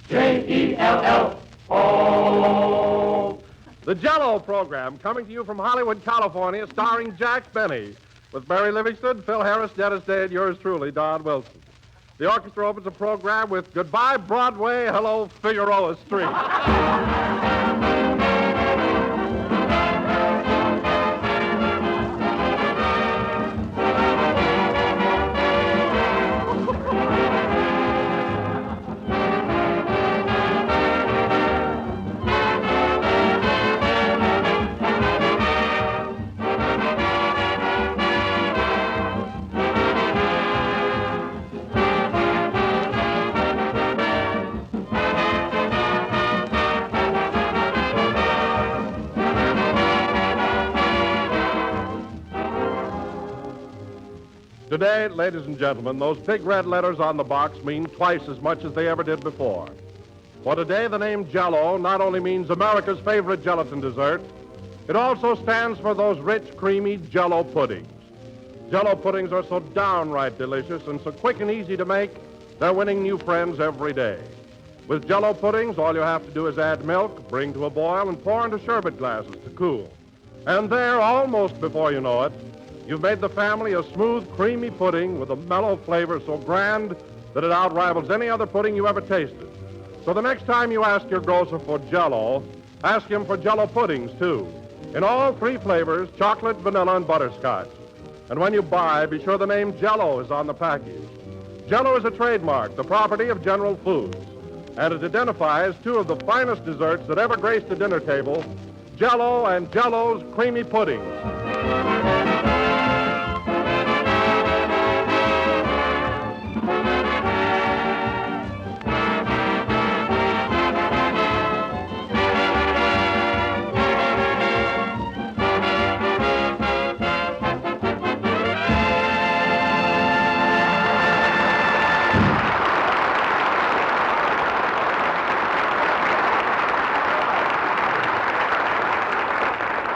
J-E-L-L-O. The Jell-O program, coming to you from Hollywood, California, starring Jack Benny, with Barry Livingston, Phil Harris, Dennis Day, and yours truly, Don Wilson. The orchestra opens the program with Goodbye, Broadway, Hello, Figueroa Street. Today, ladies and gentlemen, those big red letters on the box mean twice as much as they ever did before. For today, the name Jell-O not only means America's favorite gelatin dessert, it also stands for those rich, creamy Jell-O puddings. Jell-O puddings are so downright delicious and so quick and easy to make, they're winning new friends every day. With Jell-O puddings, all you have to do is add milk, bring to a boil, and pour into sherbet glasses to cool. And there, almost before you know it, you've made the family a smooth, creamy pudding with a mellow flavor so grand that it outrivals any other pudding you ever tasted. So the next time you ask your grocer for Jell-O, ask him for Jell-O puddings, too. In all three flavors, chocolate, vanilla, and butterscotch. And when you buy, be sure the name Jell-O is on the package. Jell-O is a trademark, the property of General Foods. And it identifies two of the finest desserts that ever graced the dinner table, Jell-O and Jell-O's creamy puddings.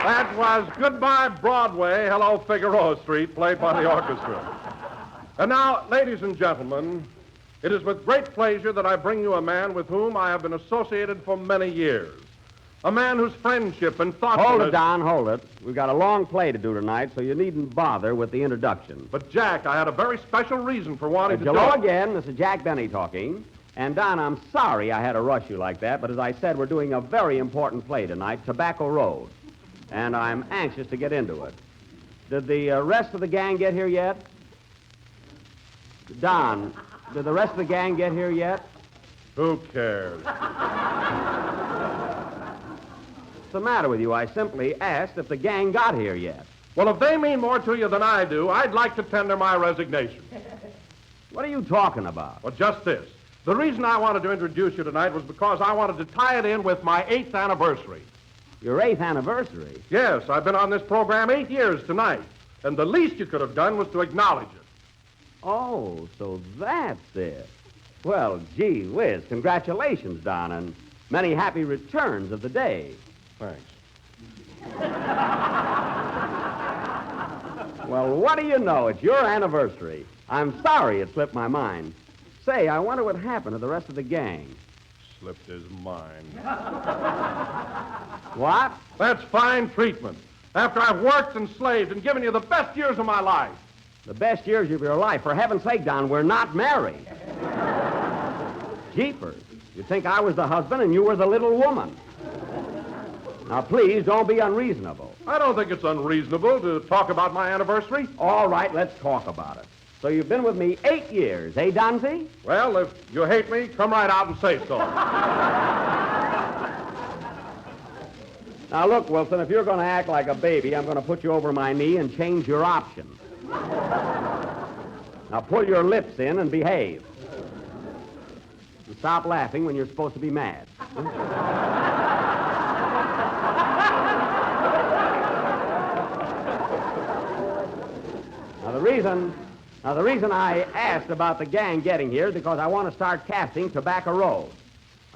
That was Goodbye, Broadway, Hello, Figueroa Street, played by the orchestra. And now, ladies and gentlemen, it is with great pleasure that I bring you a man with whom I have been associated for many years. A man whose friendship and thoughtfulness... Hold it, Don, hold it. We've got a long play to do tonight, so you needn't bother with the introduction. But, Jack, I had a very special reason for wanting to Hello do it. again, this is Jack Benny talking. And, Don, I'm sorry I had to rush you like that, but as I said, we're doing a very important play tonight, Tobacco Road. And I'm anxious to get into it. Did the rest of the gang get here yet? Don, did the rest of the gang get here yet? Who cares? What's the matter with you? I simply asked if the gang got here yet. Well, if they mean more to you than I do, I'd like to tender my resignation. What are you talking about? Well, just this. The reason I wanted to introduce you tonight was because I wanted to tie it in with my 8th anniversary. Your 8th anniversary? Yes, I've been on this program 8 years tonight, and the least you could have done was to acknowledge it. Oh, so that's it. Well, gee whiz, congratulations, Don, and many happy returns of the day. Thanks. Well, what do you know? It's your anniversary. I'm sorry it slipped my mind. Say, I wonder what happened to the rest of the gang. Slipped his mind. What? That's fine treatment. After I've worked and slaved and given you the best years of my life. The best years of your life. For heaven's sake, Don, we're not married. Jeepers. You'd think I was the husband and you were the little woman. Now, please, don't be unreasonable. I don't think it's unreasonable to talk about my anniversary. All right, let's talk about it. So you've been with me 8 years, eh, Donzie? Well, if you hate me, come right out and say so. Now, look, Wilson, if you're going to act like a baby, I'm going to put you over my knee and change your option. Now, pull your lips in and behave. And stop laughing when you're supposed to be mad. Now, the reason I asked about the gang getting here is because I want to start casting Tobacco Road.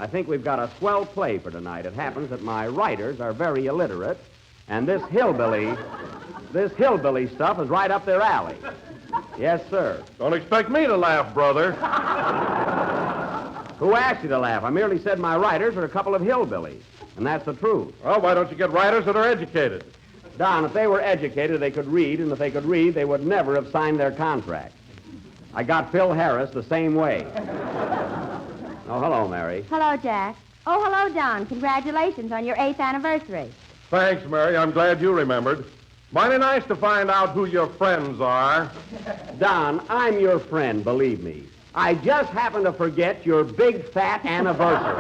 I think we've got a swell play for tonight. It happens that my writers are very illiterate, and this hillbilly stuff is right up their alley. Yes, sir. Don't expect me to laugh, brother. Who asked you to laugh? I merely said my writers are a couple of hillbillies. And that's the truth. Well, why don't you get writers that are educated? Don, if they were educated, they could read, and if they could read, they would never have signed their contract. I got Phil Harris the same way. Oh, hello, Mary. Hello, Jack. Oh, hello, Don. Congratulations on your 8th anniversary. Thanks, Mary. I'm glad you remembered. Mighty nice to find out who your friends are. Don, I'm your friend, believe me. I just happened to forget your big, fat anniversary.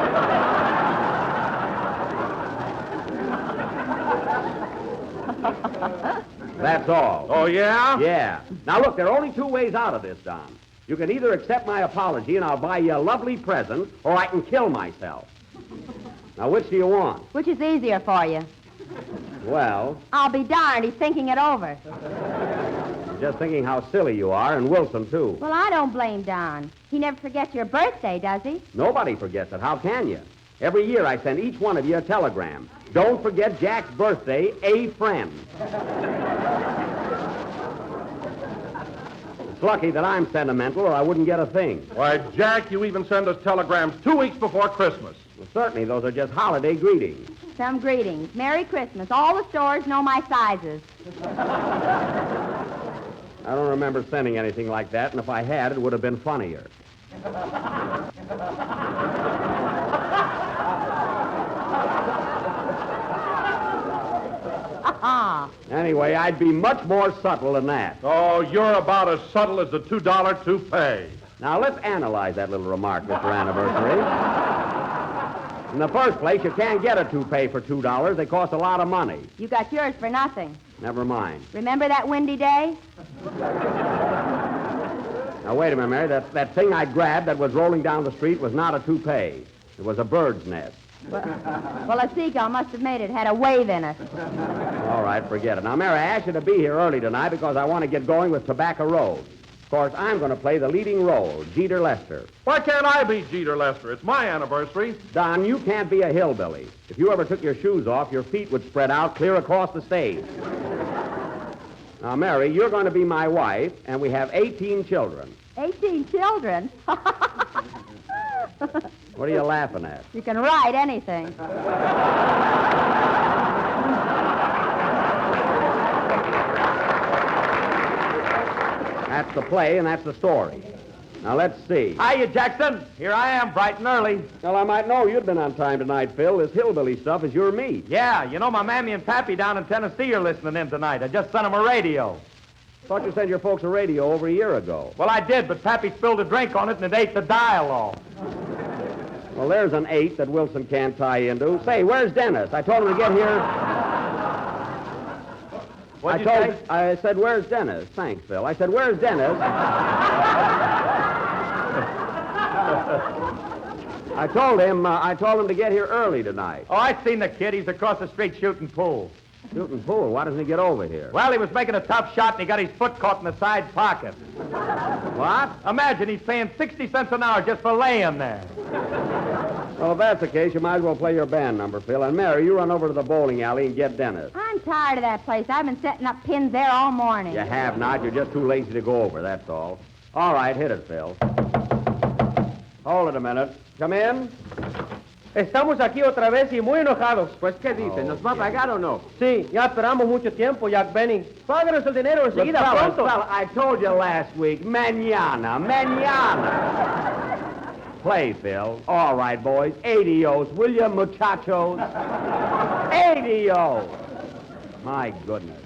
That's all. Oh, yeah? Yeah. Now, look, there are only two ways out of this, Don. You can either accept my apology and I'll buy you a lovely present, or I can kill myself. Now, which do you want? Which is easier for you? Well, I'll be darned, he's thinking it over. I'm just thinking how silly you are, and Wilson, too. Well, I don't blame Don. He never forgets your birthday, does he? Nobody forgets it. How can you? Every year I send each one of you a telegram. Don't forget Jack's birthday, a friend. It's lucky that I'm sentimental, or I wouldn't get a thing. Why, Jack, you even send us telegrams 2 weeks before Christmas. Well, certainly, those are just holiday greetings. Some greetings. Merry Christmas. All the stores know my sizes. I don't remember sending anything like that, and if I had, it would have been funnier. Anyway, I'd be much more subtle than that. Oh, you're about as subtle as the $2 toupee. Now, let's analyze that little remark, Mr. Anniversary. In the first place, you can't get a toupee for $2. They cost a lot of money. You got yours for nothing. Never mind. Remember that windy day? Now, wait a minute, Mary. That thing I grabbed that was rolling down the street was not a toupee. It was a bird's nest. Well, a seagull must have made it. Had a wave in it. All right, forget it. Now, Mary, I asked you to be here early tonight because I want to get going with Tobacco Road. Of course, I'm going to play the leading role, Jeter Lester. Why can't I be Jeter Lester? It's my anniversary. Don, you can't be a hillbilly. If you ever took your shoes off, your feet would spread out clear across the stage. Now, Mary, you're going to be my wife, and we have 18 children. 18 children? What are you laughing at? You can write anything. That's the play, and that's the story. Now, let's see. Hiya, Jackson. Here I am, bright and early. Well, I might know you'd been on time tonight, Phil. This hillbilly stuff is your meat. Yeah, you know my mammy and pappy down in Tennessee are listening in tonight. I just sent them a radio. Thought you sent your folks a radio over a year ago. Well, I did, but pappy spilled a drink on it and it ate the dial off. Well, there's an 8 that Wilson can't tie into. Say, where's Dennis? I told him to get here. What'd you say? I said, where's Dennis? Thanks, Phil. I said, where's Dennis? I told him to get here early tonight. Oh, I seen the kid. He's across the street shooting pool. Shooting pool. Why doesn't he get over here? Well, he was making a tough shot and he got his foot caught in the side pocket. What? Imagine he's paying 60 cents an hour just for laying there. Well, if that's the case, you might as well play your band number, Phil. And Mary, you run over to the bowling alley and get Dennis. I'm tired of that place. I've been setting up pins there all morning. You have not. You're just too lazy to go over, that's all. All right, hit it, Phil. Hold it a minute. Come in. Estamos aquí otra vez y muy enojados. Pues, ¿qué dicen? ¿Nos va a pagar o no? Sí, ya esperamos mucho tiempo, Jack Benny. Páganos el dinero enseguida, pronto. Well, I told you last week. Mañana. Play, Phil. All right, boys. 80-os, will you, muchachos? 80-os. My goodness.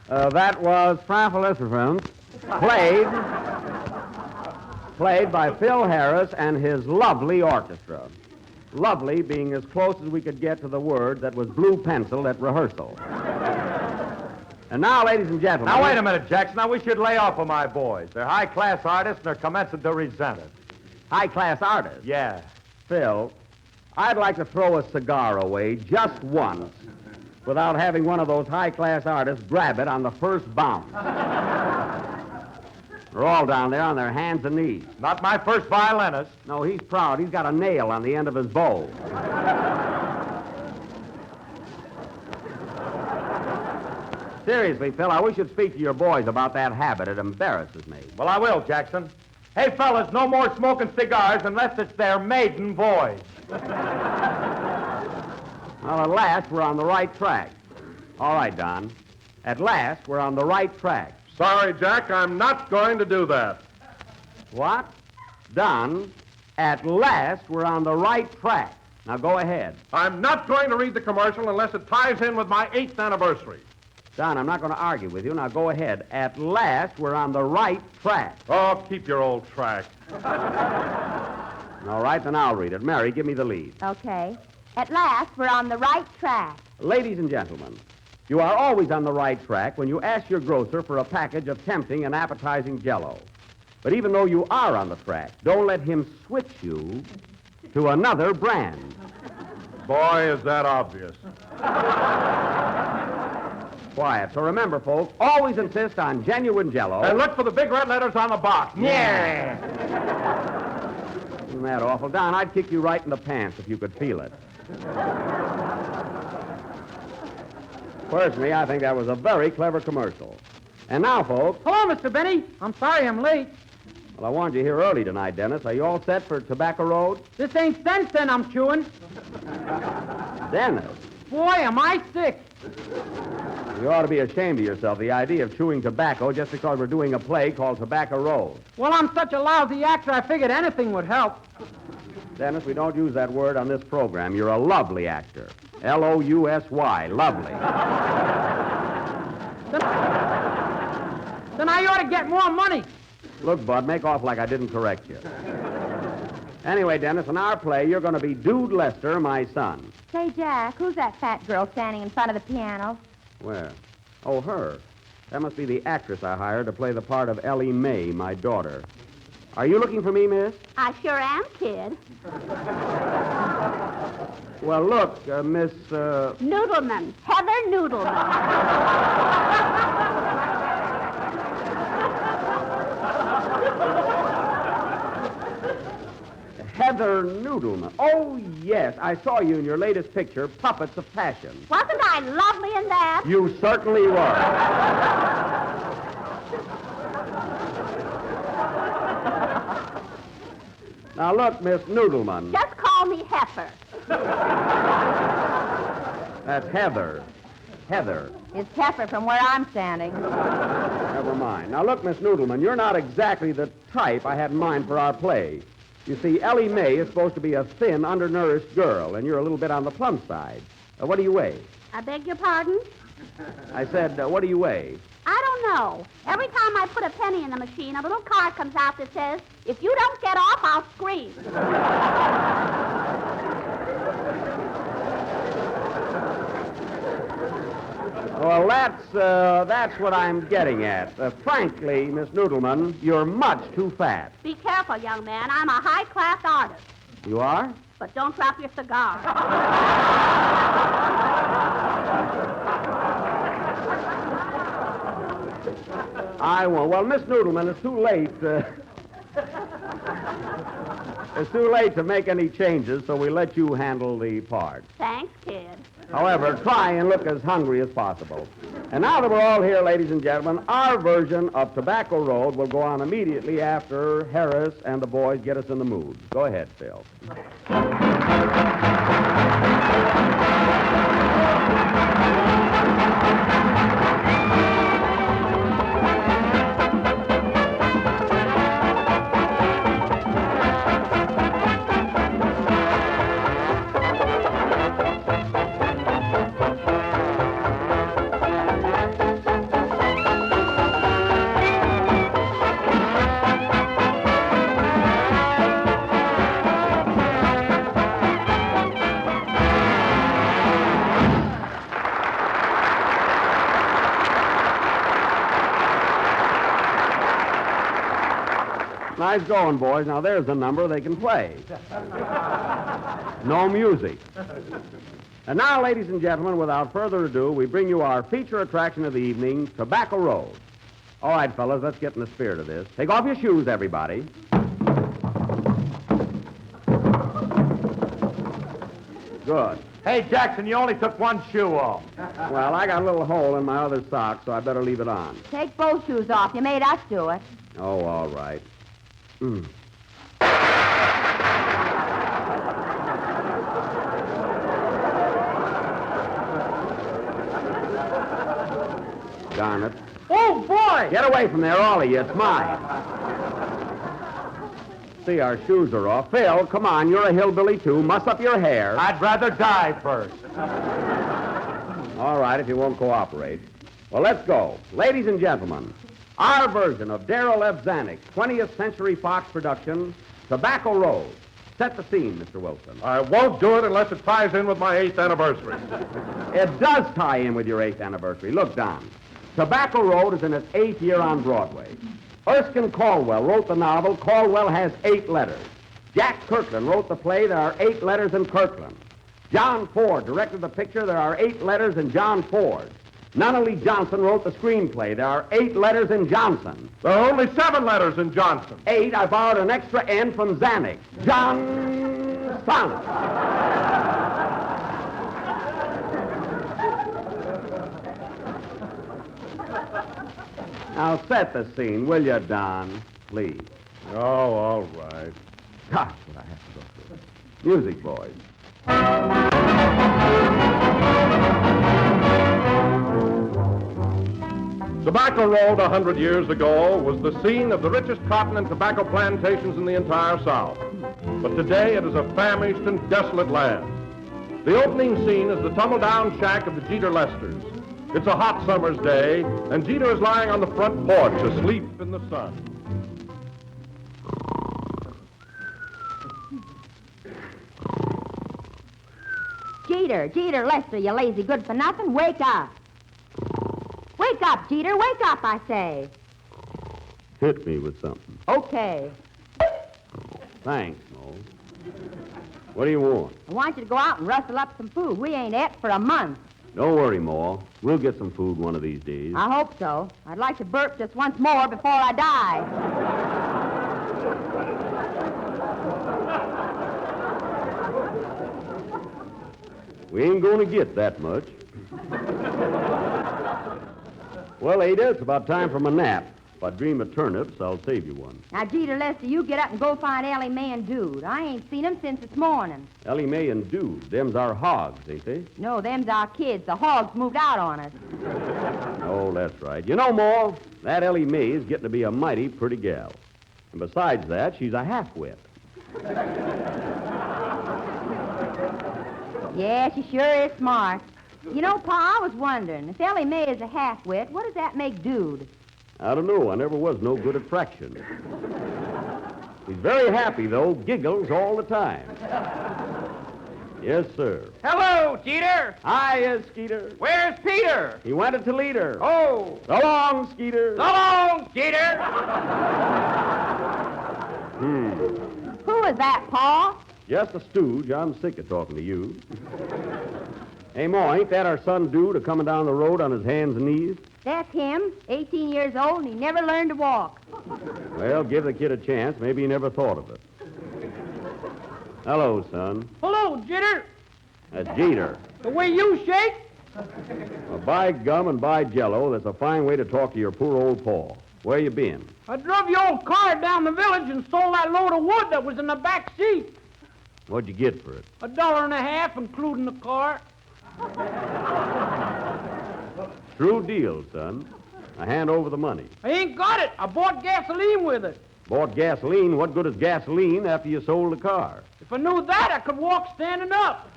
That was Framphaliciferum, played by Phil Harris and his lovely orchestra. Lovely being as close as we could get to the word that was blue penciled at rehearsal. And now, ladies and gentlemen... Now, wait a minute, Jackson. Now, we should lay off of my boys. They're high-class artists, and they're commencing to resent it. High-class artists? Yeah. Phil, I'd like to throw a cigar away just once without having one of those high-class artists grab it on the first bounce. They're all down there on their hands and knees. Not my first violinist. No, he's proud. He's got a nail on the end of his bow. Seriously, Phil, I wish you'd speak to your boys about that habit. It embarrasses me. Well, I will, Jackson. Hey, fellas, no more smoking cigars unless it's their maiden voyage. Well, at last, we're on the right track. All right, Don. At last, we're on the right track. Sorry, Jack, I'm not going to do that. What? Don, at last, we're on the right track. Now, go ahead. I'm not going to read the commercial unless it ties in with my 8th anniversary. Don, I'm not going to argue with you. Now, go ahead. At last, we're on the right track. Oh, keep your old track. All right, then I'll read it. Mary, give me the lead. Okay. At last, we're on the right track. Ladies and gentlemen, you are always on the right track when you ask your grocer for a package of tempting and appetizing Jell-O. But even though you are on the track, don't let him switch you to another brand. Boy, is that obvious. Quiet. So remember, folks, always insist on genuine Jell-O. And look for the big red letters on the box. Yeah. Isn't that awful? Don, I'd kick you right in the pants if you could feel it. Personally, I think that was a very clever commercial. And now, folks... Hello, Mr. Benny. I'm sorry I'm late. Well, I warned you here early tonight, Dennis. Are you all set for Tobacco Road? This ain't sense then I'm chewing. Dennis, Boy, am I sick. you ought to be ashamed of yourself, the idea of chewing tobacco just because we're doing a play called Tobacco Road. Well, I'm such a lousy actor, I figured anything would help. Dennis, we don't use that word on this program. You're a lovely actor. Lousy. Lovely. Then I ought to get more money. Look, Bud, make off like I didn't correct you. Anyway, Dennis, in our play, you're going to be Dude Lester, my son. Say, Jack, who's that fat girl standing in front of the piano? Where? Oh, her. That must be the actress I hired to play the part of Ellie Mae, my daughter. Are you looking for me, miss? I sure am, kid. Well, look, Miss, Noodleman. Heather Noodleman. Heather Noodleman. Oh, yes. I saw you in your latest picture, Puppets of Passion. Wasn't I lovely in that? You certainly were. Now, look, Miss Noodleman. Just call me Heifer. That's Heather. Heather. It's Heifer from where I'm standing. Never mind. Now, look, Miss Noodleman, you're not exactly the type I had in mind for our play. You see, Ellie Mae is supposed to be a thin, undernourished girl, and you're a little bit on the plump side. What do you weigh? I beg your pardon? I said, what do you weigh? I don't know. Every time I put a penny in the machine, a little card comes out that says, if you don't get off, I'll scream. Well, that's what I'm getting at. Frankly, Miss Noodleman, you're much too fat. Be careful, young man. I'm a high-class artist. You are? But don't drop your cigar. I won't. Well, Miss Noodleman, it's too late. It's too late to make any changes, so we let you handle the part. Thanks, kid. However, try and look as hungry as possible. And now that we're all here, ladies and gentlemen, our version of Tobacco Road will go on immediately after Harris and the boys get us in the mood. Go ahead, Phil. Nice going, boys. Now, there's a number they can play. No music. And now, ladies and gentlemen, without further ado, we bring you our feature attraction of the evening, Tobacco Road. All right, fellas, let's get in the spirit of this. Take off your shoes, everybody. Good. Hey, Jackson, you only took one shoe off. Well, I got a little hole in my other sock, so I better leave it on. Take both shoes off. You made us do it. Oh, all right. Darn it. Oh, boy! Get away from there, all of you. It's mine. See, our shoes are off. Phil, come on. You're a hillbilly, too. Muss up your hair. I'd rather die first. All right, if you won't cooperate. Well, let's go. Ladies and gentlemen, our version of Darrell F. Zanuck's 20th Century Fox production, Tobacco Road. Set the scene, Mr. Wilson. I won't do it unless it ties in with my 8th anniversary. It does tie in with your 8th anniversary. Look, Don. Tobacco Road is in its 8th year on Broadway. Erskine Caldwell wrote the novel. Caldwell has 8 letters. Jack Kirkland wrote the play. There are 8 letters in Kirkland. John Ford directed the picture. There are 8 letters in John Ford. Nunnally Johnson wrote the screenplay. There are 8 letters in Johnson. There are only 7 letters in Johnson. 8, I borrowed an extra N from Zanuck. Johnson. Now set the scene, will you, Don? Please. Oh, all right. Gosh, what I have to go through. Music, boys. Tobacco Road 100 years ago was the scene of the richest cotton and tobacco plantations in the entire South. But today it is a famished and desolate land. The opening scene is the tumble-down shack of the Jeter Lesters. It's a hot summer's day, and Jeter is lying on the front porch asleep in the sun. Jeter, Lester, you lazy good-for-nothing. Wake up. Wake up, Jeter. Wake up, I say. Hit me with something. Okay. Thanks, Mo. What do you want? I want you to go out and rustle up some food. We ain't ate for a month. Don't worry, Ma. We'll get some food one of these days. I hope so. I'd like to burp just once more before I die. We ain't going to get that much. Well, Ada, it's about time for my nap. If I dream of turnips, I'll save you one. Now, Jeter, Lester, you get up and go find Ellie Mae and Dude. I ain't seen them since this morning. Ellie Mae and Dude, them's our hogs, ain't they? No, them's our kids. The hogs moved out on us. Oh, that's right. You know, Ma, that Ellie Mae is getting to be a mighty pretty gal. And besides that, she's a half-wit. Yeah, she sure is smart. You know, Pa, I was wondering, if Ellie Mae is a half-wit, what does that make Dude? I don't know. I never was no good at fractions. He's very happy, though. Giggles all the time. Yes, sir. Hello, Jeter. Hiya, Skeeter. Where's Peter? He went to Toledo. Oh, So long, Skeeter. so long, Jeter. Who is that, Pa? Just a stooge. I'm sick of talking to you. Hey, Ma, ain't that our son Dude coming down the road on his hands and knees? That's him, 18 years old, and he never learned to walk. Well, give the kid a chance. Maybe he never thought of it. Hello, son. Hello, Jeter. That's Jeter. The way you shake? Well, by gum and by jello, that's a fine way to talk to your poor old pa. Where you been? I drove your old car down the village and stole that load of wood that was in the back seat. What'd you get for it? $1.50, including the car. True deal, son. Now hand over the money. I ain't got it. I bought gasoline with it. Bought gasoline. What good is gasoline after you sold the car? If I knew that, I could walk standing up.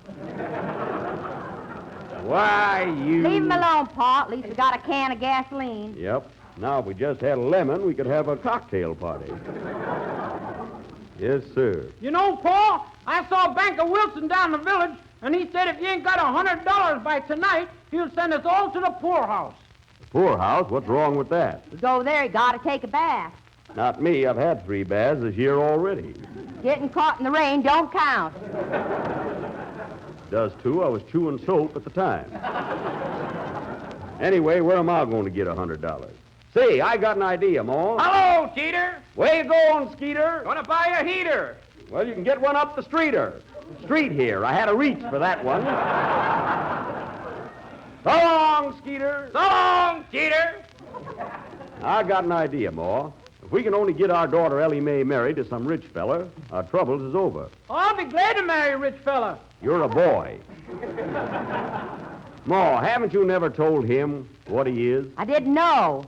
Why, you... Leave him alone, Pa. At least we got a can of gasoline. Yep. Now, if we just had a lemon, we could have a cocktail party. Yes, sir. You know, Pa, I saw Banker Wilson down the village, and he said if you ain't got $100 by tonight, he'll send us all to the poorhouse. Poorhouse? What's wrong with that? We go there, you gotta take a bath. Not me. I've had 3 baths this year already. Getting caught in the rain don't count. Does, too. I was chewing soap at the time. Anyway, where am I going to get $100? Say, I got an idea, Ma. Hello, Jeter. Where you going, Skeeter? Gonna buy a heater. Well, you can get one up the streeter. Street here. I had to reach for that one. So long, Skeeter. So long, Jeter. I got an idea, Ma. If we can only get our daughter Ellie Mae married to some rich fella, our troubles is over. Oh, I'll be glad to marry a rich fella. You're a boy. Ma, haven't you never told him what he is? I didn't know.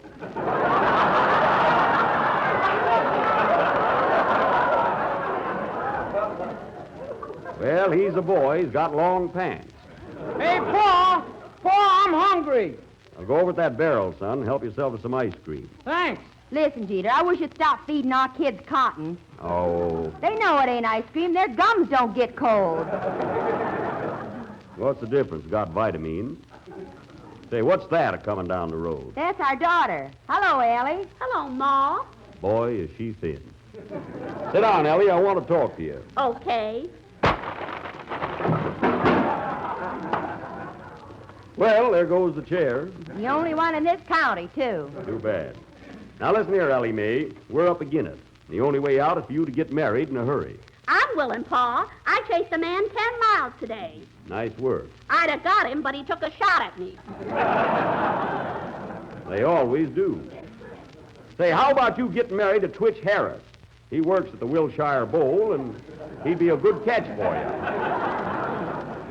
Well, he's a boy. He's got long pants. Hey, Pa. Pa, I'm hungry. Now go over at that barrel, son, and help yourself to some ice cream. Thanks. Listen, Jeter, I wish you'd stop feeding our kids cotton. Oh, They know it ain't ice cream. Their gums don't get cold. what's the difference? Got vitamins. Say, what's that a-coming down the road? That's our daughter. Hello, Ellie. Hello, Ma. Boy, is she thin. Sit down, Ellie. I want to talk to you. Okay. Well, there goes the chair. The only one in this county, too. Too bad. Now, listen here, Ellie Mae. We're up against it. The only way out is for you to get married in a hurry. I'm willing, Pa. I chased a man 10 miles today. Nice work. I'd have got him, but he took a shot at me. They always do. Say, how about you getting married to Twitch Harris? He works at the Wilshire Bowl, and he'd be a good catch for you.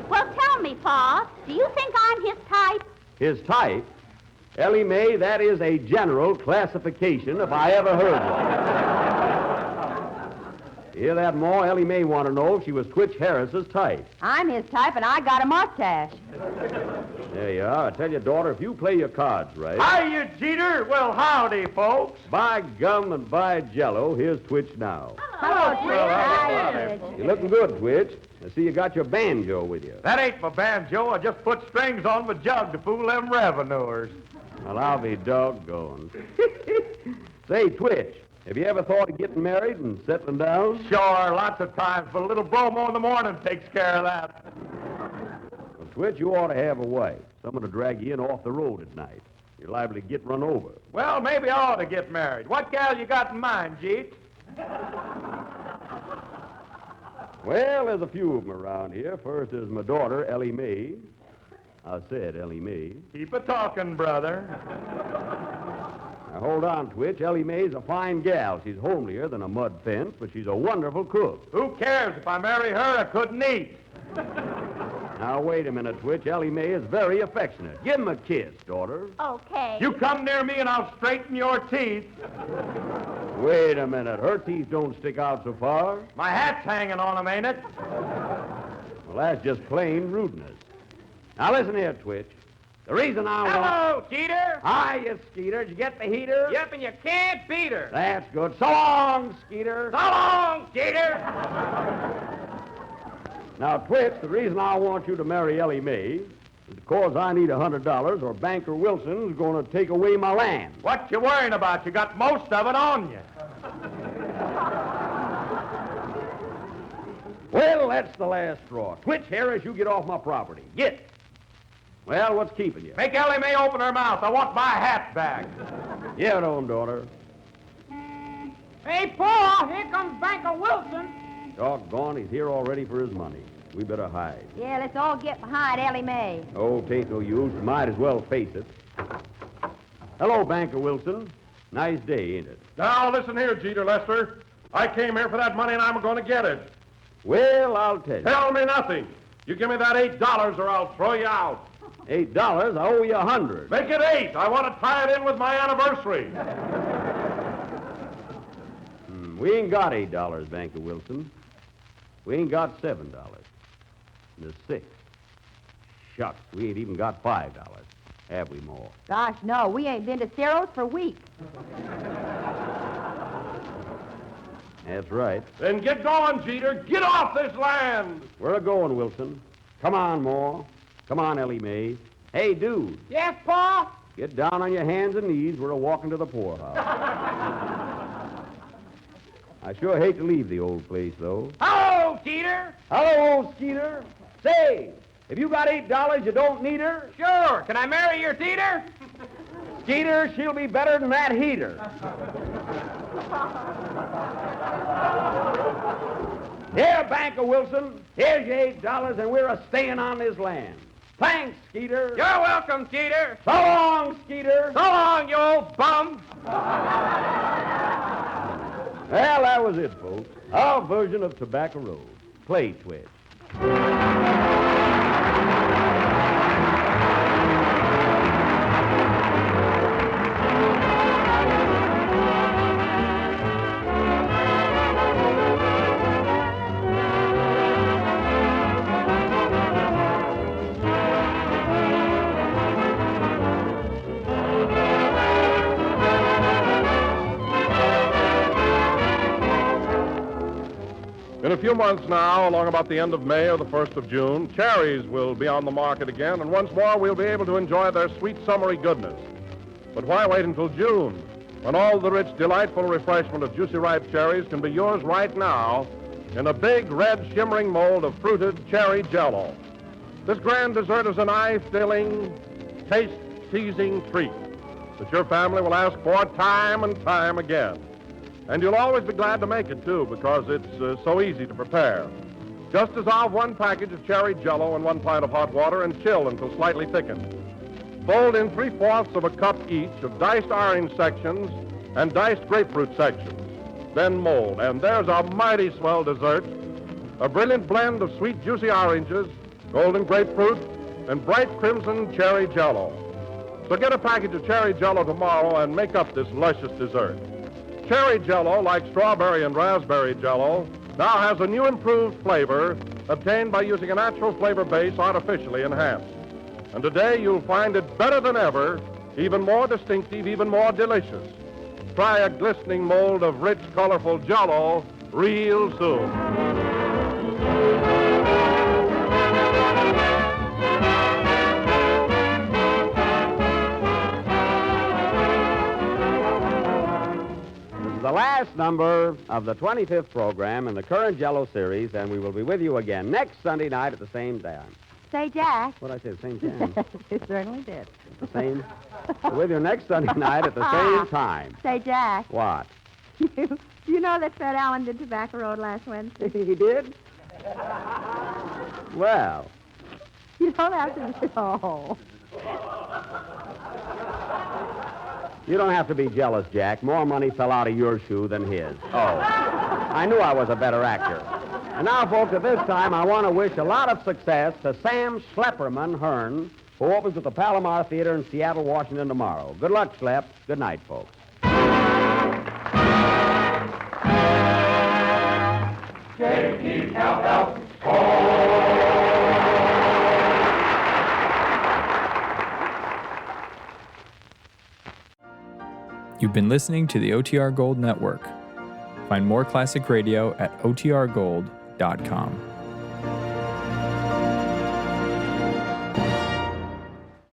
Well, tell me, Pa, do you think I'm his type? His type? Ellie Mae, that is a general classification if I ever heard one. Hear that, Ma? Ellie Mae want to know if she was Twitch Harris's type. I'm his type, and I got a mustache. There you are. I tell you, daughter, if you play your cards right... Hiya, Jeter. Well, howdy, folks. By gum and by jello, here's Twitch now. Hello, Twitch. Hi, Twitch. You're looking good, Twitch. I see you got your banjo with you. That ain't my banjo. I just put strings on my jug to fool them revenuers. Well, I'll be doggone. Say, Twitch, have you ever thought of getting married and settling down? Sure, lots of times, but a little bromo in the morning takes care of that. Well, Twitch, you ought to have a wife. Someone to drag you in off the road at night. You're liable to get run over. Well, maybe I ought to get married. What gal you got in mind, Jeet? Well, there's a few of them around here. First is my daughter, Ellie Mae. I said Ellie Mae. Keep a-talking, brother. Now, hold on, Twitch. Ellie Mae's a fine gal. She's homelier than a mud fence, but she's a wonderful cook. Who cares? If I marry her, I couldn't eat. Now, wait a minute, Twitch. Ellie Mae is very affectionate. Give him a kiss, daughter. Okay. You come near me and I'll straighten your teeth. Wait a minute. Her teeth don't stick out so far. My hat's hanging on 'em, ain't it? Well, that's just plain rudeness. Now, listen here, Twitch. The reason I want... Hello, Jeter. Hiya, Skeeter. Did you get the heater? Yep, and you can't beat her. That's good. So long, Skeeter. So long, Jeter. Now, Twitch, the reason I want you to marry Ellie Mae is because I need $100 or Banker Wilson's going to take away my land. What you worrying about? You got most of it on you. Well, that's the last straw. Twitch Harris, you get off my property. Get. Well, what's keeping you? Make Ellie Mae open her mouth. I want my hat back. Yeah, it on, daughter. Hey, Pa, here comes Banker Wilson. Doggone, he's here already for his money. We better hide. Yeah, let's all get behind Ellie Mae. Oh, tain't no use. Might as well face it. Hello, Banker Wilson. Nice day, ain't it? Now, listen here, Jeter Lester. I came here for that money, and I'm going to get it. Well, I'll tell you. Tell me nothing. You give me that $8 or I'll throw you out. $8? I owe you 100. Make it 8. I want to tie it in with my anniversary. We ain't got $8, Banker Wilson. We ain't got $7. There's 6. Shucks, we ain't even got $5. Have we, more? Gosh, no, we ain't been to Ciro's for weeks. That's right. Then get going, Jeter. Get off this land. We're a-going, Wilson. Come on, more. Come on, Ellie Mae. Hey, dude, Yes, Pa? get down on your hands and knees. We're a-walking to the poorhouse. I sure hate to leave the old place, though. Hello, Teeter. Hello, old Skeeter. Say, if you got $8, you don't need her? Sure. Can I marry your Teeter? Skeeter, she'll be better than that heater. Here, Banker Wilson, here's your $8, and we're a-staying on this land. Thanks, Skeeter. You're welcome, Teeter. So long, Skeeter. So long, you old bum. Well, that was it, folks. Our version of Tobacco Road. Play Twitch. In a few months now, along about the end of May or the 1st of June, cherries will be on the market again, and once more we'll be able to enjoy their sweet summery goodness. But why wait until June, when all the rich, delightful refreshment of juicy ripe cherries can be yours right now in a big, red, shimmering mold of fruited cherry Jell-O? This grand dessert is an eye-filling, taste-teasing treat that your family will ask for time and time again. And you'll always be glad to make it, too, because it's so easy to prepare. Just dissolve 1 package of cherry Jell-O in 1 pint of hot water and chill until slightly thickened. Fold in 3/4 of a cup each of diced orange sections and diced grapefruit sections. Then mold, and there's a mighty swell dessert. A brilliant blend of sweet, juicy oranges, golden grapefruit, and bright crimson cherry Jell-O. So get a package of cherry Jell-O tomorrow and make up this luscious dessert. Cherry Jell-O, like strawberry and raspberry Jell-O, now has a new improved flavor obtained by using a natural flavor base artificially enhanced. And today you'll find it better than ever, even more distinctive, even more delicious. Try a glistening mold of rich, colorful Jell-O real soon. The last number of the 25th program in the current Jell-O series, and we will be with you again next Sunday night at the same time. Say, Jack. What'd I say, the same time? You certainly did. The same? We're with you next Sunday night at the same time. Say, Jack. What? You know that Fred Allen did Tobacco Road last Wednesday? He did? Well. You don't have to... Oh. You don't have to be jealous, Jack. More money fell out of your shoe than his. Oh. I knew I was a better actor. And now, folks, at this time, I want to wish a lot of success to Sam Schlepperman Hearn, who opens at the Palomar Theater in Seattle, Washington tomorrow. Good luck, Schlepp. Good night, folks. You've been listening to the OTR Gold Network. Find more classic radio at otrgold.com.